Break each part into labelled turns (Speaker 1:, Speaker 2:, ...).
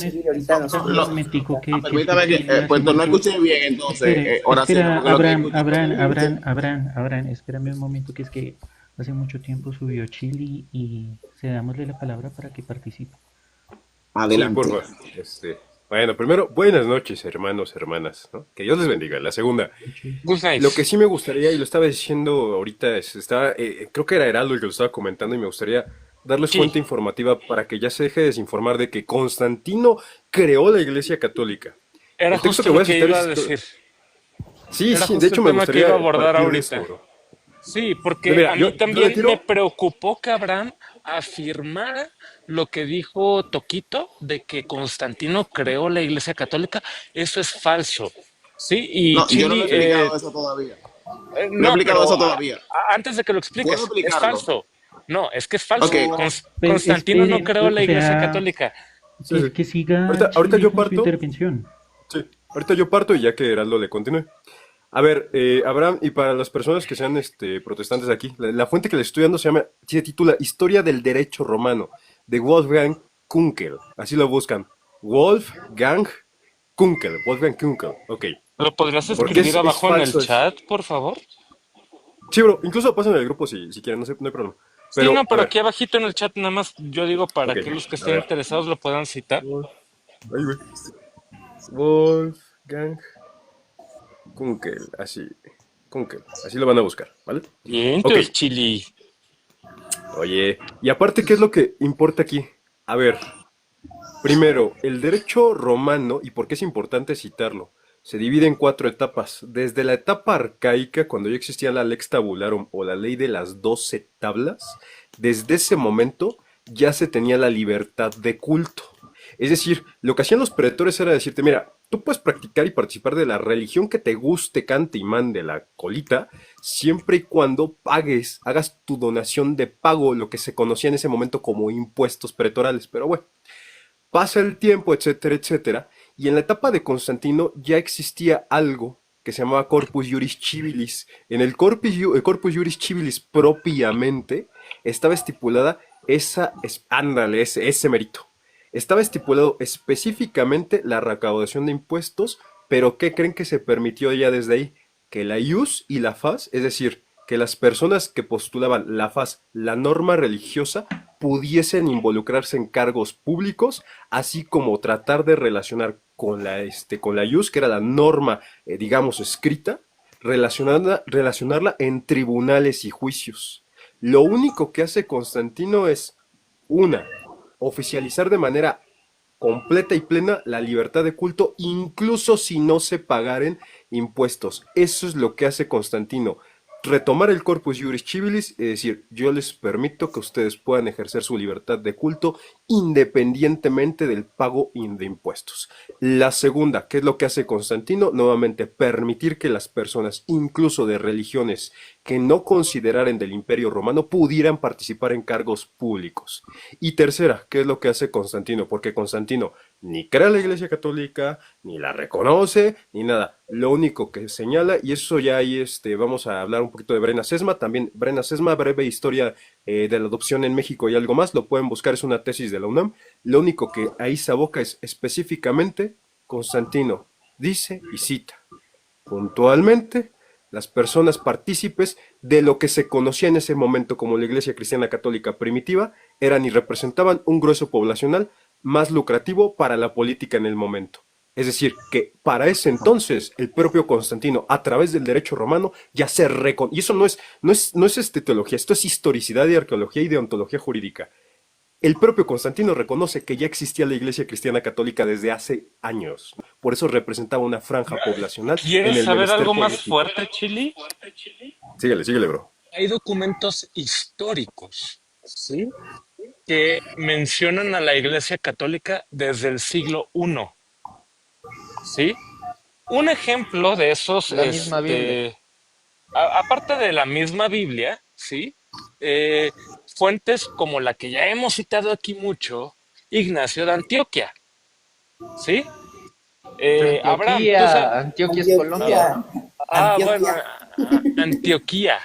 Speaker 1: seguir ahorita
Speaker 2: Un
Speaker 1: nosotros.
Speaker 2: momentico que
Speaker 3: Permítame
Speaker 2: escuché
Speaker 3: que,
Speaker 2: hace
Speaker 3: pues no
Speaker 2: mucho.
Speaker 3: escuché bien entonces, Horacio,
Speaker 2: Espera,
Speaker 3: porque lo que
Speaker 2: Abraham,
Speaker 3: escuché fue que
Speaker 2: Abraham,
Speaker 3: dijiste.
Speaker 2: Abraham, Abraham, Abraham, espérame un momento, que es que hace mucho tiempo subió Chili y cedámosle la palabra para que participe.
Speaker 4: Sí,
Speaker 3: Adelante.
Speaker 4: porfa. Bueno, primero, buenas noches, hermanos, hermanas, ¿no? Que Dios les bendiga. La segunda,
Speaker 2: Noches.
Speaker 5: Good
Speaker 4: lo que
Speaker 5: night.
Speaker 4: sí me gustaría, y lo estaba diciendo ahorita, creo que era Heraldo el que lo estaba comentando, y me gustaría darles
Speaker 5: Sí,
Speaker 4: fuente informativa para que ya se deje de desinformar de que Constantino creó la Iglesia Católica.
Speaker 5: era
Speaker 4: El texto
Speaker 5: justo
Speaker 4: que voy
Speaker 5: lo
Speaker 4: a
Speaker 5: que
Speaker 4: citar
Speaker 5: iba
Speaker 4: es
Speaker 5: a decir.
Speaker 4: Sí,
Speaker 5: Era
Speaker 4: sí, de
Speaker 5: justo
Speaker 4: hecho
Speaker 5: el
Speaker 4: me
Speaker 5: tema que iba a
Speaker 4: gustaría
Speaker 5: abordar
Speaker 4: partir de eso,
Speaker 5: ahorita.
Speaker 4: bro.
Speaker 5: Sí,
Speaker 4: Pero
Speaker 5: porque
Speaker 4: mira,
Speaker 5: a mí
Speaker 4: yo
Speaker 5: también me
Speaker 4: retiro.
Speaker 5: preocupó que Abraham afirmara lo que dijo Toquito de que Constantino creó la Iglesia Católica. Eso es falso. Sí, y
Speaker 3: No, yo no le he
Speaker 5: Chili,
Speaker 3: explicado eso todavía. No he
Speaker 5: no,
Speaker 3: explicado
Speaker 5: pero
Speaker 3: eso todavía.
Speaker 5: antes de que lo
Speaker 3: ¿Puedo
Speaker 5: expliques, es
Speaker 3: explicarlo?
Speaker 5: falso. No, es que es
Speaker 3: Ok.
Speaker 5: falso.
Speaker 2: Pues
Speaker 5: Constantino no
Speaker 2: esperen,
Speaker 5: creó la
Speaker 2: o
Speaker 5: Iglesia
Speaker 2: sea,
Speaker 5: Católica.
Speaker 4: Sí, sí.
Speaker 2: que siga
Speaker 4: Ahorita
Speaker 2: Chili
Speaker 4: yo
Speaker 2: con su
Speaker 4: parto.
Speaker 2: intervención.
Speaker 4: Sí, ahorita yo parto y ya que Heraldo le continúe. A ver, Abraham, y para las personas que sean protestantes aquí, la fuente que le estoy dando se titula Historia del Derecho Romano, de Wolfgang Kunkel. Así lo buscan. Wolfgang Kunkel, ok.
Speaker 5: ¿Lo podrías
Speaker 4: Porque
Speaker 5: escribir
Speaker 4: es
Speaker 5: abajo en el
Speaker 4: falso eso.
Speaker 5: chat, por favor?
Speaker 4: Sí, bro, incluso pasen en el grupo si quieren, no, sé, no hay problema.
Speaker 5: Sí, no,
Speaker 4: Pero, a
Speaker 5: pero
Speaker 4: ver,
Speaker 5: aquí abajito en el chat nada más yo digo para
Speaker 4: ok,
Speaker 5: que los que
Speaker 4: a
Speaker 5: estén
Speaker 4: ver.
Speaker 5: interesados lo puedan citar.
Speaker 4: Ahí, güey. Wolfgang Kunkel, así. Kunkel, así lo van a buscar, ¿vale?
Speaker 5: Bien,
Speaker 4: Ok,
Speaker 5: entonces, Chili.
Speaker 4: oye, y aparte, ¿qué es lo que importa aquí? A ver, primero, el derecho romano, y por qué es importante citarlo, se divide en cuatro etapas. Desde la etapa arcaica, cuando ya existía la Lex Tabularum o la ley de las 12 tablas, desde ese momento ya se tenía la libertad de culto. Es decir, lo que hacían los pretores era decirte, mira, tú puedes practicar y participar de la religión que te guste, cante y mande la colita, siempre y cuando pagues, hagas tu donación de pago, lo que se conocía en ese momento como impuestos pretorales. Pero bueno, pasa el tiempo, etcétera, etcétera, y en la etapa de Constantino ya existía algo que se llamaba Corpus Juris Civilis. En el Corpus Juris Civilis propiamente estaba estipulada ándale, ese mérito. Estaba estipulado específicamente la recaudación de impuestos, pero ¿qué creen que se permitió ya desde ahí? Que la ius y la faz, es decir, que las personas que postulaban la faz, la norma religiosa, pudiesen involucrarse en cargos públicos, así como tratar de relacionar con la ius, que era la norma, digamos, escrita, relacionarla en tribunales y juicios. Lo único que hace Constantino es, una, oficializar de manera completa y plena la libertad de culto, incluso si no se pagaren impuestos. Eso es lo que hace Constantino. Retomar el Corpus Juris Civilis, es decir, yo les permito que ustedes puedan ejercer su libertad de culto independientemente del pago de impuestos. La segunda, ¿qué es lo que hace Constantino? Nuevamente, permitir que las personas, incluso de religiones que no consideraran del Imperio Romano, pudieran participar en cargos públicos. Y tercera, ¿qué es lo que hace Constantino? Porque Constantino ni crea la Iglesia Católica, ni la reconoce, ni nada. Lo único que señala, y eso ya ahí vamos a hablar un poquito de Brena Sesma, también Brena Sesma, breve historia de la adopción en México y algo más, lo pueden buscar, es una tesis de la UNAM. Lo único que ahí se aboca es específicamente Constantino dice y cita puntualmente las personas partícipes de lo que se conocía en ese momento como la Iglesia Cristiana Católica primitiva eran y representaban un grueso poblacional más lucrativo para la política en el momento. Es decir, que para ese entonces el propio Constantino, a través del derecho romano, ya se reconoce. Y eso no es teología, esto es historicidad y arqueología y deontología jurídica. El propio Constantino reconoce que ya existía la Iglesia Cristiana Católica desde hace años. Por eso representaba una franja poblacional en
Speaker 5: ¿Quieres
Speaker 4: el
Speaker 5: saber
Speaker 4: menester
Speaker 5: algo más
Speaker 4: político.
Speaker 5: fuerte, Chili?
Speaker 4: Síguele, síguele, bro.
Speaker 5: Hay documentos históricos, ¿sí? Que mencionan a la Iglesia Católica desde el siglo I, ¿sí? Un ejemplo de esos,
Speaker 1: La misma Biblia.
Speaker 5: aparte de la misma Biblia, ¿sí? Eh, Fuentes como la que ya hemos citado aquí mucho, Ignacio de Antioquia, ¿sí? Abraham, tú sabes...
Speaker 1: Antioquía, Antioquia es Colombia,
Speaker 5: Ah,
Speaker 1: ¿no?
Speaker 5: bueno,
Speaker 3: Antioquia.
Speaker 5: Antioquía.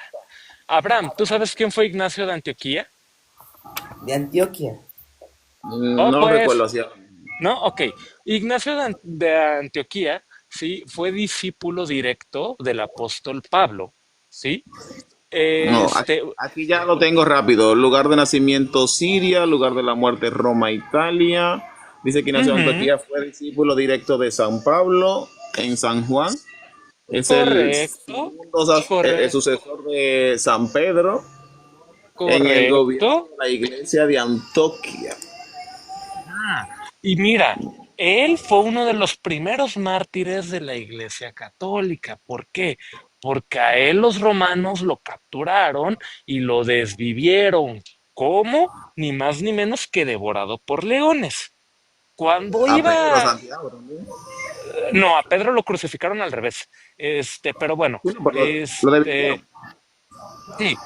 Speaker 5: Abraham, ¿tú sabes quién fue Ignacio de Antioquía?
Speaker 3: De Antioquia.
Speaker 5: Oh,
Speaker 3: No lo recuerdo
Speaker 5: pues,
Speaker 3: así.
Speaker 5: ¿No? Ok. Ignacio de Antioquía, sí, fue discípulo directo del apóstol Pablo, ¿sí?
Speaker 3: No,
Speaker 5: Este,
Speaker 3: aquí ya lo tengo rápido. Lugar de nacimiento Siria, lugar de la muerte Roma, Italia. Dice que Ignacio de
Speaker 5: ujú,
Speaker 3: Antioquía fue discípulo directo de San Pablo en San Juan. Es el
Speaker 5: correcto,
Speaker 3: segundo el
Speaker 5: correcto,
Speaker 3: sucesor de San Pedro en el gobierno
Speaker 5: correcto.
Speaker 3: de la iglesia de Antioquía.
Speaker 5: Y mira, él fue uno de los primeros mártires de la Iglesia Católica. ¿Por qué? Porque a él los romanos lo capturaron y lo desvivieron. ¿Cómo? Ni más ni menos que devorado por leones. Cuando
Speaker 3: A Pedro,
Speaker 5: iba,
Speaker 3: Santiago también.
Speaker 5: no, a Pedro lo crucificaron al revés. Pero bueno,
Speaker 3: Sí, no, pero lo
Speaker 5: este,
Speaker 3: dividieron.
Speaker 5: sí.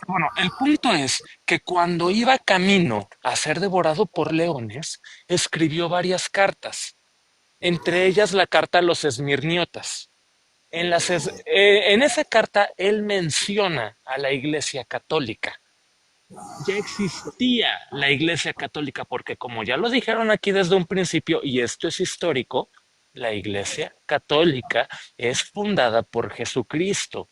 Speaker 5: Bueno, el punto es que cuando iba camino a ser devorado por leones, escribió varias cartas, entre ellas la carta a los esmirniotas. En esa carta él menciona a la Iglesia Católica. Ya existía la Iglesia Católica porque como ya lo dijeron aquí desde un principio, y esto es histórico, la Iglesia Católica es fundada por Jesucristo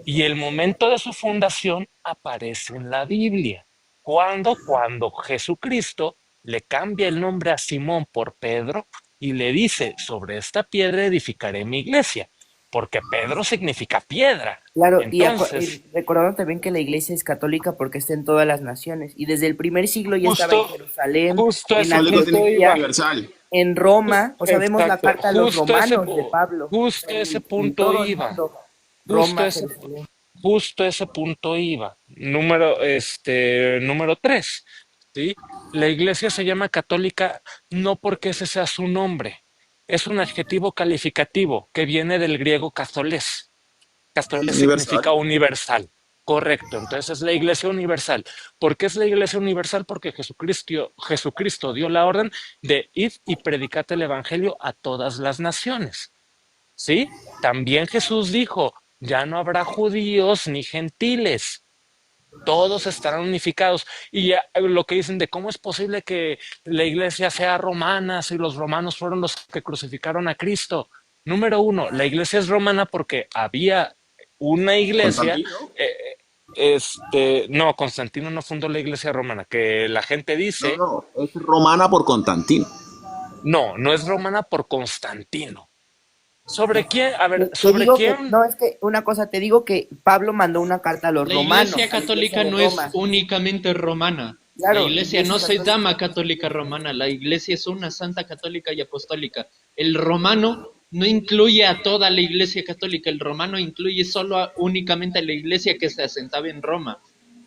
Speaker 5: y el momento de su fundación aparece en la Biblia. ¿Cuándo? Cuando Jesucristo le cambia el nombre a Simón por Pedro y le dice, sobre esta piedra edificaré mi iglesia, porque Pedro significa piedra.
Speaker 6: Claro, y
Speaker 5: Entonces,
Speaker 6: recordando también que la iglesia es católica porque está en todas las naciones y desde el primer siglo ya estaba en
Speaker 5: justo,
Speaker 6: Jerusalén,
Speaker 5: justo a
Speaker 6: en
Speaker 5: ese
Speaker 3: Católico
Speaker 5: punto
Speaker 3: significa
Speaker 5: iba.
Speaker 6: Antioquía,
Speaker 3: universal.
Speaker 6: en Roma, o sea, vemos la
Speaker 5: Exacto,
Speaker 6: carta a los romanos de Pablo, o
Speaker 5: justo
Speaker 6: sea,
Speaker 5: ese
Speaker 6: en
Speaker 5: punto
Speaker 6: todo el
Speaker 5: iba.
Speaker 6: mundo,
Speaker 5: Justo
Speaker 6: Roma,
Speaker 5: ese
Speaker 6: Jerusalén.
Speaker 5: Justo a ese punto iba. Número 3, ¿sí? La iglesia se llama católica no porque ese sea su nombre. Es un adjetivo calificativo que viene del griego catholés. Catholés significa
Speaker 3: Universal.
Speaker 5: universal. Correcto, entonces es la iglesia universal. ¿Por qué es la iglesia universal? Porque Jesucristo dio la orden de ir y predicate el evangelio a todas las naciones. ¿Sí? También Jesús dijo, ya no habrá judíos ni gentiles, todos estarán unificados. Y ya, lo que dicen de cómo es posible que la iglesia sea romana si los romanos fueron los que crucificaron a Cristo. Número uno, la iglesia es romana porque había una iglesia.
Speaker 3: Constantino.
Speaker 5: No, Constantino no fundó la iglesia romana, que la gente
Speaker 3: No,
Speaker 5: dice,
Speaker 3: no, es romana por Constantino.
Speaker 5: no, no es romana por Constantino. ¿Sobre quién? A ver,
Speaker 6: Te
Speaker 5: ¿sobre
Speaker 6: digo que,
Speaker 5: quién?
Speaker 6: no, es que una cosa, te digo que Pablo mandó una carta a los
Speaker 7: La
Speaker 6: romanos,
Speaker 7: Iglesia
Speaker 6: a la iglesia
Speaker 7: Católica
Speaker 6: de
Speaker 7: no es
Speaker 6: Roma.
Speaker 7: únicamente romana. La
Speaker 6: Claro,
Speaker 7: Iglesia
Speaker 6: Iglesia
Speaker 7: no se
Speaker 6: Católica.
Speaker 7: llama Católica Romana. La Iglesia es una santa católica y apostólica. El romano no incluye a toda la Iglesia Católica. El romano incluye únicamente a la Iglesia que se asentaba en Roma.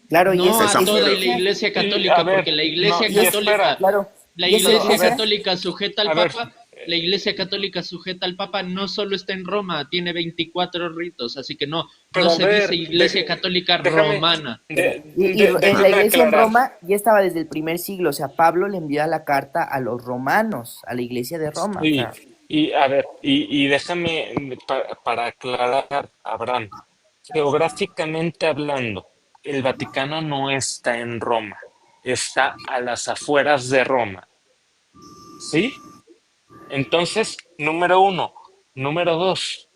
Speaker 6: Claro,
Speaker 7: No
Speaker 3: De
Speaker 7: a
Speaker 3: San
Speaker 7: toda la
Speaker 3: Pedro.
Speaker 7: Iglesia
Speaker 5: Y a
Speaker 7: Católica, porque
Speaker 5: ver,
Speaker 7: la
Speaker 5: no,
Speaker 7: Iglesia
Speaker 5: y espera,
Speaker 7: Católica,
Speaker 6: Claro,
Speaker 7: la
Speaker 6: y esa,
Speaker 5: pero a
Speaker 7: Iglesia
Speaker 5: ver,
Speaker 6: esa,
Speaker 7: Católica sujeta al
Speaker 5: a ver,
Speaker 7: Papa, la Iglesia Católica sujeta al Papa no solo está en Roma, tiene 24 ritos, así que no
Speaker 5: pero a
Speaker 7: se dice
Speaker 5: ver,
Speaker 7: Iglesia Católica
Speaker 5: déjame,
Speaker 7: Romana.
Speaker 6: en la
Speaker 5: déjame
Speaker 6: iglesia en
Speaker 5: aclarar.
Speaker 6: Roma ya estaba desde el primer siglo, o sea, Pablo le envía la carta a los romanos, a la iglesia de Roma, o
Speaker 5: Sí,
Speaker 6: sea,
Speaker 5: y a ver, y déjame para aclarar, Abraham, geográficamente hablando, el Vaticano no está en Roma, está a las afueras de Roma, ¿sí? Entonces, número uno. Número dos,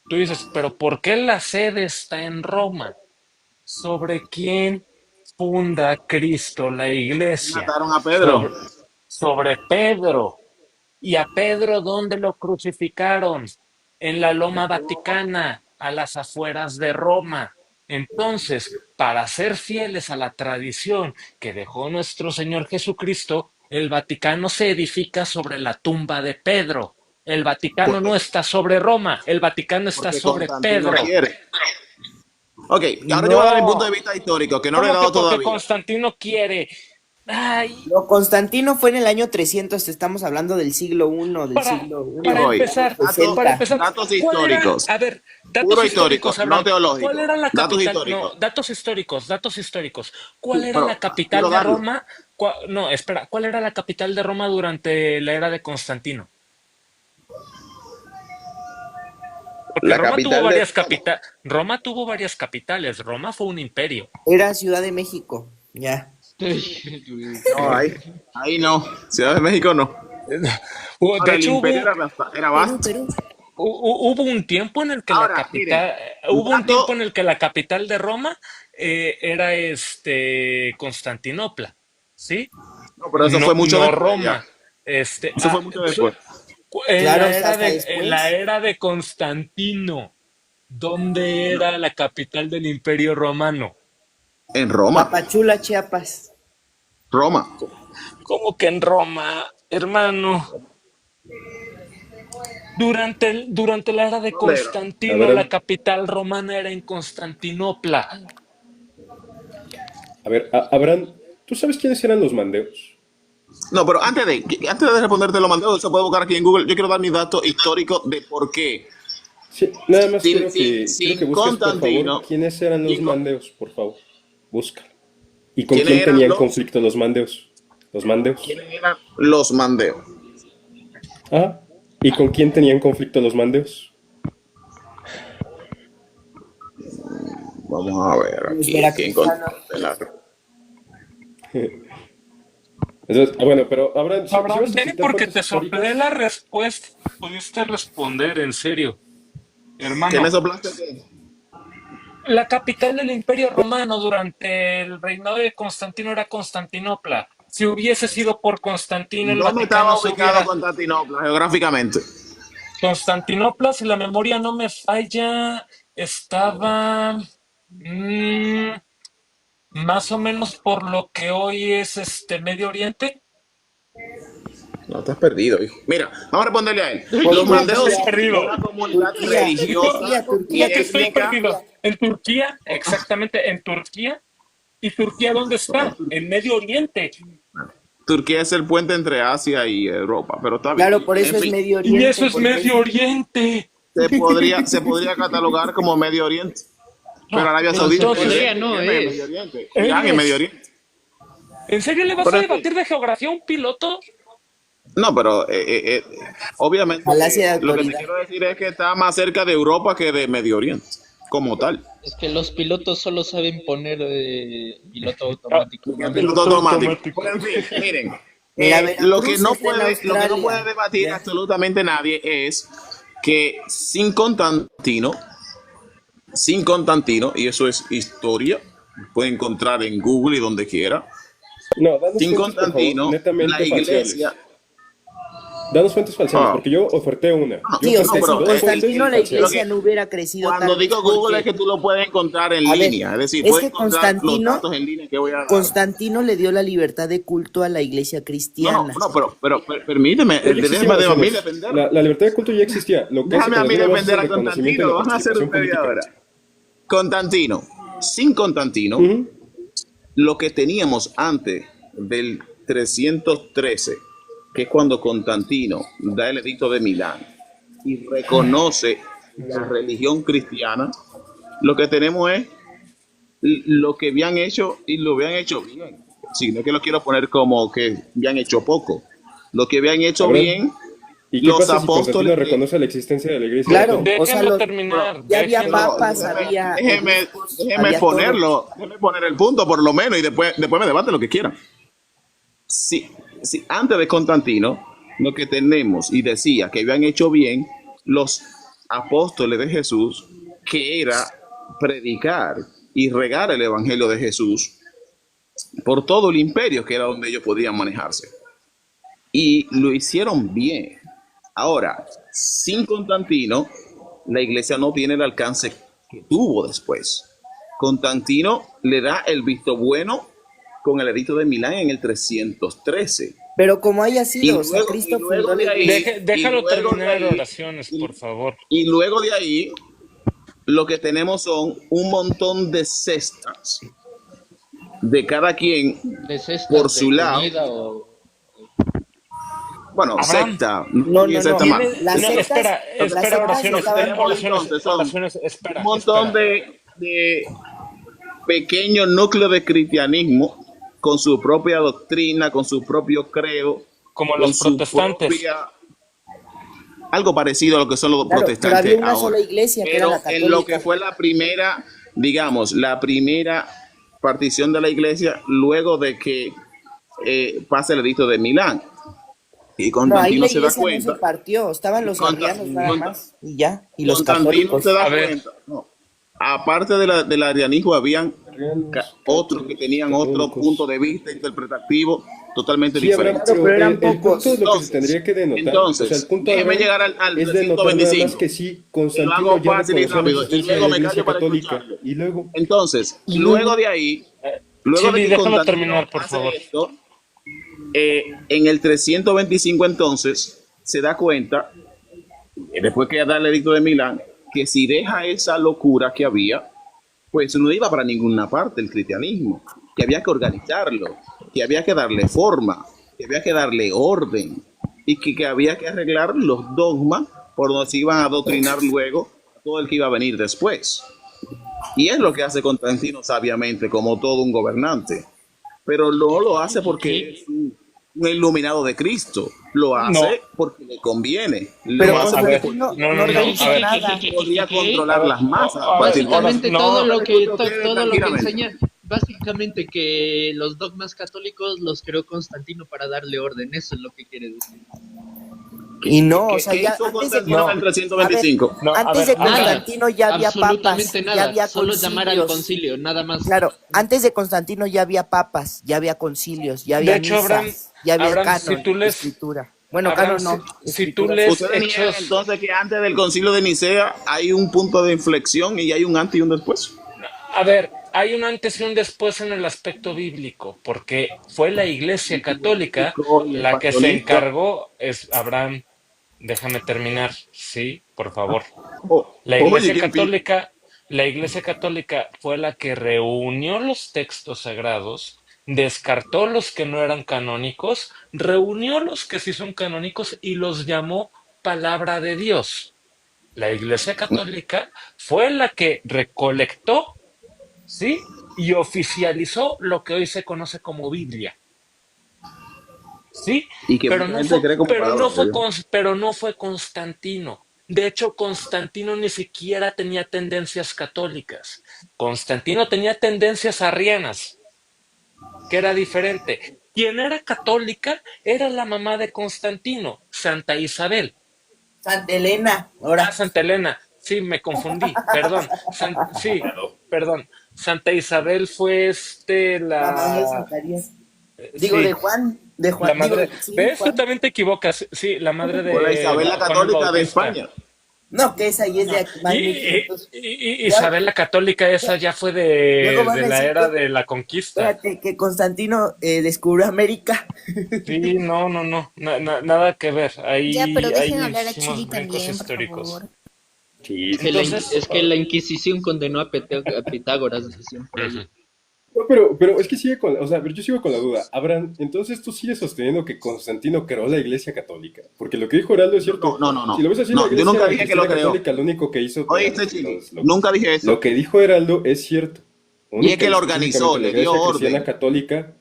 Speaker 5: tú dices, pero ¿por qué la sede está en Roma? ¿Sobre quién funda Cristo la iglesia?
Speaker 3: Mataron a Pedro.
Speaker 5: Sobre, sobre Pedro. ¿Y a Pedro dónde lo crucificaron? En la Loma Vaticana, a las afueras de Roma. Entonces, para ser fieles a la tradición que dejó nuestro Señor Jesucristo, el Vaticano se edifica sobre la tumba de Pedro. El Vaticano no
Speaker 3: Porque,
Speaker 5: está sobre Roma, el Vaticano está
Speaker 3: porque
Speaker 5: sobre
Speaker 3: Constantino
Speaker 5: Pedro.
Speaker 3: quiere. Ok, ahora yo voy a dar mi punto de
Speaker 5: No,
Speaker 3: vista histórico, que no lo he
Speaker 5: ¿cómo que
Speaker 3: dado
Speaker 5: porque
Speaker 3: todavía.
Speaker 5: Constantino quiere? Ay,
Speaker 6: lo Constantino fue en el año 300, estamos hablando del siglo I, del
Speaker 5: para,
Speaker 6: siglo
Speaker 5: para
Speaker 6: I,
Speaker 3: Voy.
Speaker 5: empezar, para
Speaker 6: sesenta.
Speaker 5: empezar,
Speaker 3: Datos
Speaker 5: ¿cuál era?
Speaker 3: históricos.
Speaker 5: A ver,
Speaker 3: Puro
Speaker 5: datos
Speaker 3: histórico,
Speaker 5: históricos,
Speaker 3: no
Speaker 5: Abraham. ¿Cuál
Speaker 3: teológico.
Speaker 5: era la
Speaker 3: Datos
Speaker 5: capital? No,
Speaker 3: históricos.
Speaker 5: datos históricos, datos históricos. ¿Cuál
Speaker 3: Sí,
Speaker 5: era
Speaker 3: pero
Speaker 5: la capital
Speaker 3: quiero
Speaker 5: de
Speaker 3: darlo.
Speaker 5: Roma? No, espera, ¿cuál era la capital de Roma durante la era de Constantino? Porque
Speaker 3: La capital de Roma.
Speaker 5: Roma tuvo varias capitales, Roma fue un imperio.
Speaker 6: Era Ciudad de México, ya.
Speaker 3: No, ahí no. Ciudad de México no. Ahora,
Speaker 5: De
Speaker 3: el
Speaker 5: hecho,
Speaker 3: imperio era
Speaker 6: Perú,
Speaker 3: vasto.
Speaker 6: Perú.
Speaker 5: hubo un tiempo en el que la
Speaker 3: Ahora, miren,
Speaker 5: capital, hubo un tiempo
Speaker 3: dato,
Speaker 5: en el que la capital de Roma era Constantinopla, ¿sí?
Speaker 3: no, pero eso
Speaker 5: No,
Speaker 3: fue mucho
Speaker 5: no
Speaker 3: después ya.
Speaker 5: Roma. Este,
Speaker 3: Eso fue
Speaker 5: ah,
Speaker 3: mucho después.
Speaker 6: Claro, o sea, hasta
Speaker 5: en la
Speaker 6: después.
Speaker 5: era de Constantino, ¿dónde era la capital del Imperio Romano?
Speaker 3: En Roma.
Speaker 6: Tapachula, Chiapas.
Speaker 3: Roma.
Speaker 5: ¿Cómo que en Roma, hermano? Durante la era de
Speaker 3: ¿Dónde era?
Speaker 5: Constantino, la
Speaker 4: Abraham,
Speaker 5: capital romana era en Constantinopla.
Speaker 4: a ver, Abraham, ¿tú sabes quiénes eran los mandeos?
Speaker 3: No, pero antes de responderte lo mandado, se puede buscar aquí en Google. Yo quiero dar mi dato histórico de por qué.
Speaker 4: Sí, nada más
Speaker 3: Sin,
Speaker 4: quiero
Speaker 3: sin,
Speaker 4: que
Speaker 3: sin
Speaker 4: busques, por favor,
Speaker 3: Constantino,
Speaker 4: quiénes eran los
Speaker 3: sin Con-
Speaker 4: mandeos, por favor. Busca. ¿Y con
Speaker 3: ¿quiénes
Speaker 4: quién
Speaker 3: eran
Speaker 4: tenían
Speaker 3: los,
Speaker 4: conflicto los mandeos? ¿Los mandeos?
Speaker 3: quiénes eran los mandeos?
Speaker 4: Ah, ¿y con quién tenían conflicto los mandeos?
Speaker 3: Vamos a ver
Speaker 6: Los
Speaker 3: aquí, aquí
Speaker 6: veracruzanos.
Speaker 3: encontré la...
Speaker 4: Entonces, bueno, pero Abraham, si
Speaker 5: Abraham,
Speaker 4: vas a
Speaker 5: Dani,
Speaker 4: citar
Speaker 5: porque
Speaker 4: fuentes
Speaker 5: te soplé
Speaker 4: históricas,
Speaker 5: la respuesta, pudiste responder, en serio.
Speaker 3: ¿Qué me
Speaker 5: Hermano,
Speaker 3: soplaste? ¿Qué?
Speaker 5: la capital del Imperio Romano durante el reinado de Constantino era Constantinopla. Si hubiese sido por Constantino, el
Speaker 3: ¿Dónde
Speaker 5: Vaticano
Speaker 3: estaba
Speaker 5: se
Speaker 3: ubicado
Speaker 5: hubiera...
Speaker 3: Constantinopla geográficamente?
Speaker 5: Constantinopla, si la memoria no me falla, estaba mm, más o menos por lo que hoy es Medio Oriente.
Speaker 3: No, estás perdido, hijo. Mira, vamos a responderle a él.
Speaker 5: Uy,
Speaker 3: Los
Speaker 5: ¿cómo que
Speaker 3: mandeos
Speaker 5: estás
Speaker 6: Turquía,
Speaker 3: son
Speaker 5: perdido?
Speaker 3: una comunidad
Speaker 6: Turquía,
Speaker 3: religiosa y
Speaker 5: ¿Cómo
Speaker 6: Turquía,
Speaker 5: que estoy
Speaker 3: étnica.
Speaker 5: perdido? En Turquía, exactamente, en Turquía. ¿Y Turquía dónde está? En Medio Oriente.
Speaker 3: Turquía es el puente entre Asia y Europa, pero está bien.
Speaker 6: Claro, por eso
Speaker 3: En
Speaker 6: es
Speaker 3: fin,
Speaker 6: Medio
Speaker 5: Y eso
Speaker 6: Oriente,
Speaker 5: es
Speaker 6: porque
Speaker 5: Medio Oriente.
Speaker 3: se podría catalogar como Medio Oriente. Pero
Speaker 5: No,
Speaker 3: Arabia
Speaker 5: pero
Speaker 3: Saudita
Speaker 5: entonces,
Speaker 7: Podría, no
Speaker 3: es Medio
Speaker 7: es.
Speaker 3: Oriente. Irán es Medio
Speaker 5: ¿eres?
Speaker 3: Oriente.
Speaker 5: ¿En serio le vas
Speaker 3: Pero
Speaker 5: a
Speaker 3: en fin,
Speaker 5: debatir de geografía a un piloto?
Speaker 3: no, pero obviamente
Speaker 6: falacia de
Speaker 3: lo que te
Speaker 6: autoridad.
Speaker 3: quiero decir es que está más cerca de Europa que de Medio Oriente, como tal.
Speaker 7: Es que los pilotos solo saben poner piloto
Speaker 5: Ah,
Speaker 7: automático,
Speaker 3: El
Speaker 7: mami.
Speaker 3: piloto
Speaker 5: piloto
Speaker 3: automático.
Speaker 5: automático.
Speaker 3: Pero en fin, miren,
Speaker 6: Mira,
Speaker 3: lo que
Speaker 6: Veracruz
Speaker 3: no
Speaker 6: está en
Speaker 3: puede
Speaker 6: Australia.
Speaker 3: debatir
Speaker 6: Ya.
Speaker 3: absolutamente nadie es que sin Constantino, y eso es historia, puede encontrar en Google y donde quiera,
Speaker 4: no, danos
Speaker 3: sin
Speaker 4: fuentes, por favor,
Speaker 3: Constantino, la
Speaker 4: netamente parciales.
Speaker 3: iglesia,
Speaker 4: Danos fuentes parciales,
Speaker 3: ah,
Speaker 4: porque yo oferté una. Yo
Speaker 6: Sí, o
Speaker 3: no,
Speaker 4: oferté
Speaker 6: sea, sin
Speaker 3: pero
Speaker 4: dos fuentes
Speaker 6: Constantino la
Speaker 3: lo
Speaker 4: parciales.
Speaker 6: iglesia
Speaker 3: que,
Speaker 6: no hubiera crecido
Speaker 3: cuando
Speaker 6: tal vez
Speaker 3: digo Google es
Speaker 6: porque,
Speaker 3: que tú lo puedes encontrar en
Speaker 6: a ver,
Speaker 3: línea, es decir,
Speaker 6: es
Speaker 3: puedes
Speaker 6: que
Speaker 3: encontrar los datos en línea que voy a dar.
Speaker 6: Constantino le dio la libertad de culto a la iglesia
Speaker 3: No,
Speaker 6: cristiana.
Speaker 3: no, pero permíteme,
Speaker 4: Ya existían
Speaker 3: déjame a mí
Speaker 4: opciones.
Speaker 3: defenderlo.
Speaker 4: La libertad de culto ya existía. Lo que hace
Speaker 3: Déjame
Speaker 4: que
Speaker 3: a
Speaker 4: las
Speaker 3: mí
Speaker 4: nuevas
Speaker 3: defender
Speaker 4: es
Speaker 3: a
Speaker 4: el reconocimiento
Speaker 3: Constantino,
Speaker 4: de
Speaker 3: lo
Speaker 4: la
Speaker 3: van a hacer
Speaker 4: participación
Speaker 3: ustedes
Speaker 4: política.
Speaker 3: ahora. Constantino, sin Constantino,
Speaker 4: Ujú.
Speaker 3: lo que teníamos antes del 313, que es cuando Constantino da el edicto de Milán y reconoce la religión cristiana, lo que tenemos es lo que habían hecho y lo habían hecho bien. Sí, no es que lo quiero poner como que habían hecho poco. Lo que habían hecho
Speaker 4: Abraham,
Speaker 3: bien
Speaker 4: ¿y qué
Speaker 3: los
Speaker 4: pasa si Constantino
Speaker 3: apóstoles que...
Speaker 4: reconoce la existencia de la iglesia
Speaker 6: Claro,
Speaker 4: católica?
Speaker 6: o sea,
Speaker 5: Déjenlo
Speaker 6: los,
Speaker 5: terminar,
Speaker 6: ya había
Speaker 5: déjenlo
Speaker 3: Pero
Speaker 6: papas,
Speaker 5: terminar.
Speaker 6: había
Speaker 3: déjeme
Speaker 6: obispos, había todo.
Speaker 3: déjeme poner el punto por lo menos y después me debate lo que quieran. Si antes de Constantino, lo que tenemos y decía que habían hecho bien los apóstoles de Jesús, que era predicar y regar el evangelio de Jesús por todo el imperio, que era donde ellos podían manejarse. Y lo hicieron bien. Ahora, sin Constantino, la iglesia no tiene el alcance que tuvo después. Constantino le da el visto bueno con el edicto de Milán en el 313.
Speaker 6: Pero como haya
Speaker 3: Y
Speaker 6: sido, o sea,
Speaker 3: luego, y
Speaker 6: Cristo
Speaker 3: luego
Speaker 6: fundó
Speaker 3: de
Speaker 6: la
Speaker 3: ahí,
Speaker 6: iglesia.
Speaker 3: y
Speaker 5: Déjalo
Speaker 3: luego de
Speaker 5: terminar en
Speaker 3: ahí,
Speaker 5: oraciones, por favor.
Speaker 3: y luego de ahí, lo que tenemos son un montón de cestas de cada quien
Speaker 7: ¿De cestas
Speaker 3: por
Speaker 7: de
Speaker 3: su lado.
Speaker 7: comida o
Speaker 3: Bueno,
Speaker 5: Abraham,
Speaker 3: secta,
Speaker 6: No,
Speaker 3: y
Speaker 6: no,
Speaker 3: secta
Speaker 6: no.
Speaker 3: más.
Speaker 6: Las
Speaker 5: no,
Speaker 6: sectas,
Speaker 5: espera,
Speaker 3: Lo que
Speaker 6: las
Speaker 5: espera,
Speaker 6: sectas
Speaker 5: oraciones,
Speaker 3: tenemos
Speaker 6: estaban,
Speaker 3: entonces son
Speaker 5: oraciones,
Speaker 3: un
Speaker 5: espera,
Speaker 3: montón
Speaker 5: espera.
Speaker 3: de pequeños núcleos de cristianismo con su propia doctrina, con su propio credo,
Speaker 5: Como
Speaker 3: con
Speaker 5: los
Speaker 3: su
Speaker 5: protestantes.
Speaker 3: propia... Algo parecido a lo que son los
Speaker 6: claro, pero
Speaker 3: protestantes
Speaker 6: había una
Speaker 3: ahora.
Speaker 6: sola iglesia que era
Speaker 3: Pero
Speaker 6: la
Speaker 3: en lo que
Speaker 6: católica.
Speaker 3: fue la primera, digamos, la primera partición de la iglesia, luego de que pase el edicto de Milán. Y
Speaker 6: No, ahí
Speaker 3: Constantino
Speaker 6: la
Speaker 3: se da
Speaker 6: iglesia no se
Speaker 3: cuenta.
Speaker 6: partió, estaban los arrianos nada
Speaker 3: Consta-
Speaker 6: más, y ya, y los
Speaker 3: Constantino
Speaker 6: católicos.
Speaker 3: se da
Speaker 5: A ver,
Speaker 3: cuenta. No. Aparte del arianismo, habían
Speaker 4: Arianos,
Speaker 3: otros que tenían otro
Speaker 4: católicos.
Speaker 3: punto de vista interpretativo totalmente
Speaker 4: Sí, Abraham,
Speaker 3: diferente.
Speaker 6: Claro,
Speaker 4: pero
Speaker 6: pero eran
Speaker 4: el punto
Speaker 6: pocos.
Speaker 4: es lo que se
Speaker 3: Entonces,
Speaker 4: tendría que denotar. O sea, el punto,
Speaker 3: déjeme
Speaker 4: Abraham,
Speaker 3: llegar al
Speaker 4: es denotar nada más
Speaker 3: 325.
Speaker 4: que sí,
Speaker 3: Y lo
Speaker 4: Constantino
Speaker 3: hago
Speaker 4: ya
Speaker 3: fácil y
Speaker 4: reconoció la
Speaker 3: rápido. Y
Speaker 4: existencia de
Speaker 3: luego
Speaker 4: la
Speaker 3: me
Speaker 4: Iglesia
Speaker 3: callo para
Speaker 4: Católica.
Speaker 3: escucharlo.
Speaker 4: Y luego,
Speaker 3: Entonces, luego de ahí, luego de
Speaker 5: Chili,
Speaker 3: que
Speaker 5: déjame
Speaker 3: Constantino
Speaker 5: terminar, por
Speaker 3: hace
Speaker 5: favor.
Speaker 3: esto, en el 325 entonces se da cuenta, después que da el edicto de Milán, que si deja esa locura que había, pues no iba para ninguna parte el cristianismo, que había que organizarlo, que había que darle forma, que había que darle orden y que había que arreglar los dogmas por donde se iban a adoctrinar luego a todo el que iba a venir después. Y es lo que hace Constantino sabiamente, como todo un gobernante. Pero no lo hace porque es un iluminado de Cristo. Lo hace
Speaker 5: No.
Speaker 3: porque le conviene.
Speaker 6: Pero
Speaker 3: Lo hace
Speaker 5: a ver,
Speaker 3: porque
Speaker 6: Constantino
Speaker 5: no,
Speaker 6: no
Speaker 5: no, no,
Speaker 6: organizó
Speaker 5: a ver.
Speaker 6: nada.
Speaker 3: podía controlar las masas.
Speaker 5: a ver,
Speaker 7: Básicamente
Speaker 5: no,
Speaker 7: todo lo que
Speaker 3: ustedes
Speaker 7: todo lo que
Speaker 3: tranquilamente.
Speaker 7: enseña, básicamente que los dogmas católicos los creó Constantino para darle orden, eso es lo que quiere decir.
Speaker 6: Y no,
Speaker 3: ¿Qué-
Speaker 6: o sea,
Speaker 3: qué
Speaker 6: ya
Speaker 3: hizo
Speaker 6: antes de
Speaker 3: Constantino en el 325?
Speaker 5: No, a
Speaker 6: antes
Speaker 5: ver,
Speaker 6: de
Speaker 5: a ver.
Speaker 6: Constantino ya había papas,
Speaker 7: Absolutamente
Speaker 6: ya
Speaker 7: nada,
Speaker 6: había
Speaker 7: solo llamar al
Speaker 6: concilios.
Speaker 7: concilio, nada más.
Speaker 6: Claro, antes de Constantino ya había papas, ya había concilios, ya
Speaker 5: De
Speaker 6: había
Speaker 5: hecho, Abraham,
Speaker 6: misas, ya había
Speaker 5: Abraham, si
Speaker 6: canon,
Speaker 5: tú lees,
Speaker 6: escritura. Bueno,
Speaker 5: Abraham,
Speaker 6: canon no,
Speaker 5: si tú
Speaker 6: escritura.
Speaker 5: lees
Speaker 3: Ustedes niegan
Speaker 5: Hechos,
Speaker 3: entonces que antes del concilio de Nicea hay un punto de inflexión y hay un antes y un después.
Speaker 5: a ver, hay un antes y un después en el aspecto bíblico, porque fue la Iglesia Católica la que se encargó, Abraham, déjame terminar, sí, por favor.
Speaker 3: Oh,
Speaker 5: La
Speaker 3: oye,
Speaker 5: Iglesia
Speaker 3: qué
Speaker 5: Católica, la Iglesia Católica fue la que reunió los textos sagrados, descartó los que no eran canónicos, reunió los que sí son canónicos y los llamó palabra de Dios. La Iglesia Católica fue la que recolectó, ¿sí? Y oficializó lo que hoy se conoce como Biblia. ¿Sí?
Speaker 3: Y que
Speaker 5: Pero
Speaker 3: mucha
Speaker 5: no
Speaker 3: gente
Speaker 5: fue,
Speaker 3: cree como
Speaker 5: pero
Speaker 3: palabra
Speaker 5: no
Speaker 3: de
Speaker 5: fue,
Speaker 3: Dios.
Speaker 5: pero no fue Constantino. De hecho, Constantino ni siquiera tenía tendencias católicas. Constantino tenía tendencias arrianas, que era diferente. Quien era católica era la mamá de Constantino, Santa Isabel.
Speaker 6: Santa Elena, ahora,
Speaker 5: Santa Elena. Sí, me confundí. Perdón. Sí, perdón. Santa Isabel fue
Speaker 6: la mamá de
Speaker 5: la...
Speaker 6: Zacarías. Digo,
Speaker 5: Sí,
Speaker 6: de Juan,
Speaker 5: la
Speaker 6: digo,
Speaker 5: madre.
Speaker 6: sí,
Speaker 5: ¿Ves? Tú
Speaker 6: Juan.
Speaker 5: también te equivocas. Sí, la madre
Speaker 3: O la
Speaker 5: de
Speaker 3: Isabel la
Speaker 5: Juan el
Speaker 3: Católica de
Speaker 5: Bautista.
Speaker 3: España.
Speaker 6: No, que esa ahí es de
Speaker 5: No.
Speaker 6: aquí, más 1500. Ya,
Speaker 5: Isabel la Católica, esa ya fue
Speaker 6: luego van
Speaker 5: de
Speaker 6: a
Speaker 5: la
Speaker 6: decir
Speaker 5: era de la conquista.
Speaker 6: espérate, que Constantino descubrió América.
Speaker 5: Sí, no, no, no. Nada que ver.
Speaker 8: Ya, pero
Speaker 5: Ahí
Speaker 8: dejen hablar a
Speaker 5: hicimos
Speaker 8: Chili
Speaker 5: brincos
Speaker 8: también, por
Speaker 5: históricos.
Speaker 8: favor.
Speaker 4: sí,
Speaker 5: Entonces,
Speaker 7: Es que la Inquisición condenó a Pitágoras, decían por ahí.
Speaker 5: ujú.
Speaker 4: no, pero es que sigue con, o sea, pero yo sigo con la duda. Abraham, entonces tú sigues sosteniendo que Constantino creó la Iglesia Católica, porque lo que dijo Heraldo es cierto.
Speaker 3: No.
Speaker 4: Si lo ves así,
Speaker 3: No,
Speaker 4: la
Speaker 3: yo
Speaker 4: Iglesia
Speaker 3: nunca dije que lo
Speaker 4: Cristiana
Speaker 3: creó.
Speaker 4: Católica lo único que hizo,
Speaker 3: Oíste, Chile. Nunca dije eso.
Speaker 4: lo que dijo Heraldo es cierto.
Speaker 3: Y es que lo
Speaker 4: Única y
Speaker 3: organizó,
Speaker 4: exclusivamente
Speaker 3: le
Speaker 4: la
Speaker 3: dio
Speaker 4: Iglesia Cristiana
Speaker 3: orden.
Speaker 4: Católica,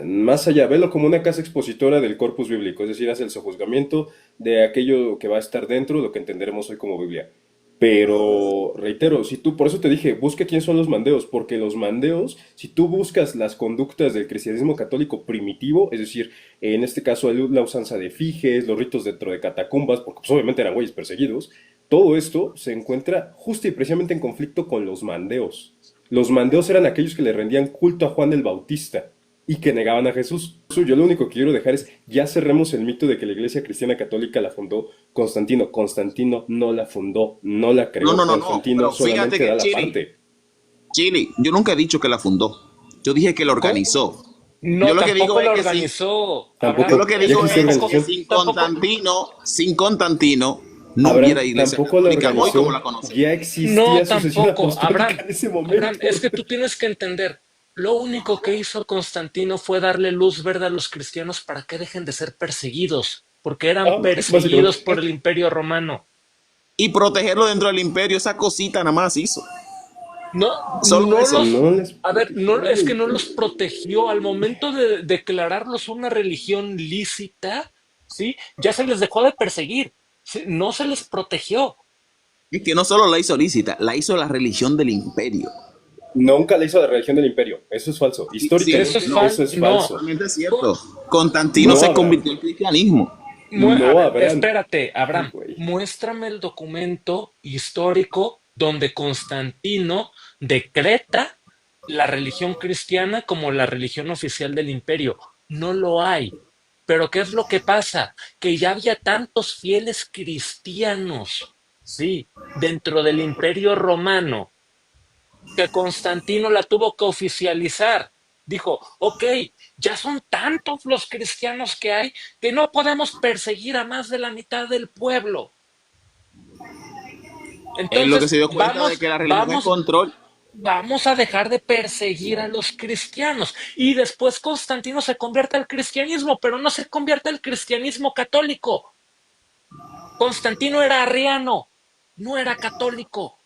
Speaker 4: más allá, velo como una casa expositora del corpus bíblico, es decir, hace el sojuzgamiento de aquello que va a estar dentro, lo que entenderemos hoy como Biblia. Pero, reitero, si tú, por eso te dije, busca quién son los mandeos, porque los mandeos, si tú buscas las conductas del cristianismo católico primitivo, es decir, en este caso la usanza de fijes, los ritos dentro de catacumbas, porque pues, obviamente eran güeyes perseguidos, todo esto se encuentra justo y precisamente en conflicto con los mandeos. Los mandeos eran aquellos que le rendían culto a Juan el Bautista y que negaban a Jesús. Yo lo único que quiero dejar es, ya cerremos el mito de que la Iglesia Cristiana Católica la fundó Constantino. Constantino no la fundó, no la creó.
Speaker 3: No.
Speaker 4: Constantino
Speaker 3: Pero fíjate
Speaker 4: solamente
Speaker 3: que
Speaker 4: da la
Speaker 3: Chile,
Speaker 4: parte.
Speaker 3: Chile, yo nunca he dicho que la fundó. Yo dije que la organizó.
Speaker 5: No,
Speaker 3: Yo lo que digo
Speaker 5: tampoco la
Speaker 3: es que sí.
Speaker 5: organizó.
Speaker 4: Tampoco.
Speaker 3: Yo lo que
Speaker 4: Ya
Speaker 3: digo
Speaker 4: existe
Speaker 3: es que
Speaker 4: organización.
Speaker 3: sin Constantino, no
Speaker 4: Abraham,
Speaker 3: hubiera iglesia
Speaker 4: tampoco la
Speaker 3: católica hoy como la
Speaker 4: organizó.
Speaker 3: conocemos.
Speaker 4: Ya existía
Speaker 5: No,
Speaker 4: sucesión
Speaker 5: tampoco.
Speaker 4: apostólica
Speaker 5: Abraham,
Speaker 4: en ese momento.
Speaker 5: Abraham, es que tú tienes que entender. Lo único que hizo Constantino fue darle luz verde a los cristianos para que dejen de ser perseguidos, porque eran perseguidos por el Imperio Romano.
Speaker 3: Y protegerlo dentro del imperio, esa cosita nada más hizo.
Speaker 5: No,
Speaker 3: Solo
Speaker 5: no
Speaker 3: eso.
Speaker 5: los,
Speaker 4: No les
Speaker 5: a ver, no,
Speaker 4: protegió
Speaker 5: es que
Speaker 4: del
Speaker 5: no los
Speaker 4: imperio.
Speaker 5: protegió al momento de declararlos una religión lícita, ¿sí? Ya se les dejó de perseguir, ¿sí? No se les protegió.
Speaker 3: Y que no solo la hizo lícita, la hizo la religión del imperio.
Speaker 4: Nunca le hizo la religión del imperio. Eso es falso. Históricamente,
Speaker 5: eso es
Speaker 4: eso
Speaker 5: falso.
Speaker 4: es
Speaker 5: No.
Speaker 4: falso.
Speaker 3: Realmente es cierto. Constantino
Speaker 4: No,
Speaker 3: se
Speaker 4: Abraham.
Speaker 3: convirtió al cristianismo.
Speaker 4: No, Abraham.
Speaker 5: Espérate, Abraham,
Speaker 4: Güey.
Speaker 5: muéstrame el documento histórico donde Constantino decreta la religión cristiana como la religión oficial del imperio. No lo hay. Pero ¿qué es lo que pasa? Que ya había tantos fieles cristianos, sí, dentro del imperio romano, que Constantino la tuvo que oficializar. Dijo, ok, ya son tantos los cristianos que hay que no podemos perseguir a más de la mitad del pueblo.
Speaker 3: Es lo que
Speaker 5: Entonces,
Speaker 3: se dio cuenta de que la religión es control.
Speaker 5: vamos a dejar de perseguir a los cristianos. Y después Constantino se convierte al cristianismo, pero no se convierte al cristianismo católico. Constantino era arriano, no era católico.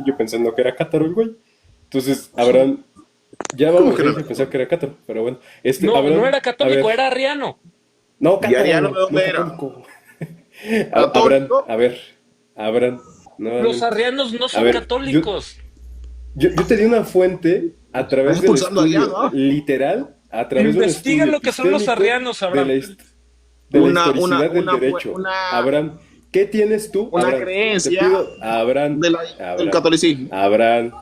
Speaker 4: Yo pensando que era cátaro el güey. Entonces, Abraham, ya vamos
Speaker 3: que no?
Speaker 4: a pensar que era cátaro, pero bueno.
Speaker 5: No,
Speaker 4: Abraham,
Speaker 5: no era
Speaker 4: a
Speaker 5: católico,
Speaker 4: ver,
Speaker 5: era arriano.
Speaker 4: no,
Speaker 3: ¿Y
Speaker 4: cátaro,
Speaker 3: Ariano de
Speaker 4: no
Speaker 3: dónde era?
Speaker 4: católico. Abraham,
Speaker 3: ¿Católico?
Speaker 4: a ver, Abraham,
Speaker 5: Los
Speaker 4: nuevamente.
Speaker 5: arrianos no
Speaker 4: A
Speaker 5: son
Speaker 4: ver,
Speaker 5: católicos.
Speaker 4: yo te di una fuente a través
Speaker 3: Estás
Speaker 4: del
Speaker 3: expulsando a
Speaker 4: estudio,
Speaker 3: Ariano, ¿ah?
Speaker 4: literal, a través de un
Speaker 5: Investiga
Speaker 4: estudio
Speaker 5: lo que son los
Speaker 4: sistémico
Speaker 5: arrianos,
Speaker 4: de
Speaker 5: Abraham.
Speaker 4: de la
Speaker 3: Una-
Speaker 4: historicidad del
Speaker 3: una-
Speaker 4: derecho.
Speaker 3: una-
Speaker 4: Abraham, ¿qué tienes tú?
Speaker 3: Una
Speaker 4: Abraham,
Speaker 3: creencia
Speaker 4: te pido, Abraham,
Speaker 3: del
Speaker 4: Abraham,
Speaker 3: catolicismo.
Speaker 4: Abraham,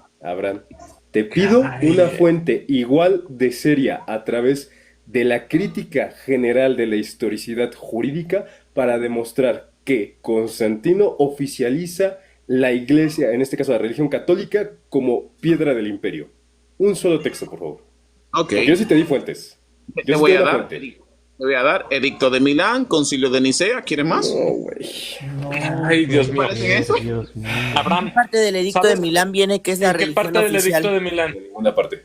Speaker 4: te pido una fuente igual de seria a través de la crítica general de la historicidad jurídica para demostrar que Constantino oficializa la iglesia, en este caso la religión católica, como piedra del imperio. Un solo texto, por favor.
Speaker 3: Ok.
Speaker 4: Porque yo sí te di fuentes.
Speaker 3: Te
Speaker 4: Yo sí
Speaker 3: voy
Speaker 4: te
Speaker 3: a
Speaker 4: di la
Speaker 3: dar.
Speaker 4: fuente.
Speaker 3: Te voy a dar Edicto de Milán, Concilio de Nicea. ¿Quieres más?
Speaker 4: No, güey.
Speaker 2: No,
Speaker 5: Ay, Dios mío.
Speaker 3: ¿Parece eso?
Speaker 2: Dios mío.
Speaker 6: ¿En
Speaker 5: Abraham,
Speaker 6: qué parte del edicto de
Speaker 5: ¿sabes
Speaker 6: Milán viene que es la
Speaker 5: ¿en qué
Speaker 6: religión
Speaker 5: parte del
Speaker 6: oficial?
Speaker 5: edicto de Milán?
Speaker 4: En ninguna parte.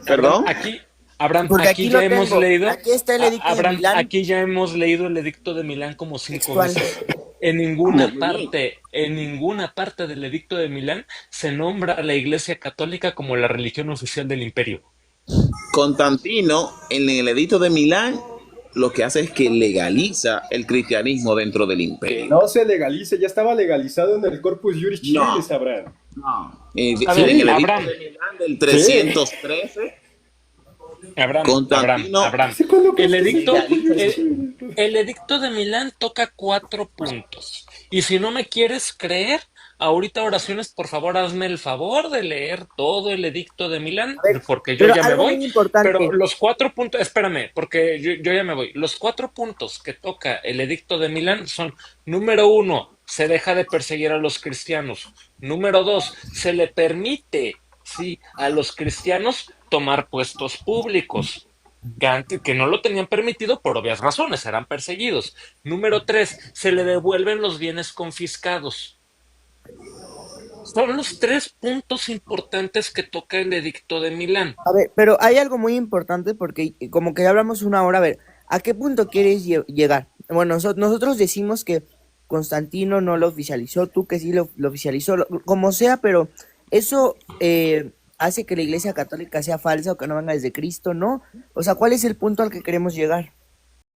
Speaker 3: ¿Perdón?
Speaker 5: Aquí, Abraham,
Speaker 6: Porque
Speaker 5: aquí
Speaker 6: aquí
Speaker 5: ya
Speaker 6: lo
Speaker 5: hemos
Speaker 6: tengo.
Speaker 5: leído.
Speaker 6: Aquí está el edicto de
Speaker 5: Abraham,
Speaker 6: Milán.
Speaker 5: aquí ya hemos leído el edicto de Milán como 5
Speaker 6: Textual.
Speaker 5: veces. En ninguna parte del edicto de Milán se nombra a la Iglesia Católica como la religión oficial del imperio.
Speaker 3: Constantino, en el Edicto de Milán, lo que hace es que legaliza el cristianismo dentro del
Speaker 4: Que
Speaker 3: imperio.
Speaker 4: no se legalice, ya estaba legalizado en el Corpus Juris
Speaker 3: No.
Speaker 4: Civilis, Abraham.
Speaker 5: A
Speaker 3: Sí,
Speaker 5: ver,
Speaker 3: en el Edicto
Speaker 5: Abraham.
Speaker 3: de Milán del 313,
Speaker 5: Abraham,
Speaker 3: Constantino-
Speaker 5: Abraham.
Speaker 4: ¿Hace cuándo
Speaker 5: El
Speaker 4: crees
Speaker 5: edicto, el edicto de Milán toca 4 puntos. Y si no me quieres creer, ahorita oraciones, por favor, hazme el favor de leer todo el edicto de Milán,
Speaker 6: A ver,
Speaker 5: porque yo
Speaker 6: pero
Speaker 5: ya me
Speaker 6: algo
Speaker 5: voy.
Speaker 6: muy importante.
Speaker 5: Pero los 4 puntos, espérame, porque yo ya me voy. Los 4 puntos que toca el edicto de Milán son: número 1, se deja de perseguir a los cristianos. Número 2, se le permite, sí, a los cristianos tomar puestos públicos que no lo tenían permitido por obvias razones, eran perseguidos. Número 3, se le devuelven los bienes confiscados. Son los 3 puntos importantes que toca el edicto de Milán.
Speaker 6: A ver, pero hay algo muy importante porque como que ya hablamos una hora, a ver, ¿a qué punto quieres llegar? Bueno, nosotros decimos que Constantino no lo oficializó, tú que sí lo oficializó, como sea, pero eso hace que la Iglesia Católica sea falsa o que no venga desde Cristo, ¿no? O sea, ¿cuál es el punto al que queremos llegar?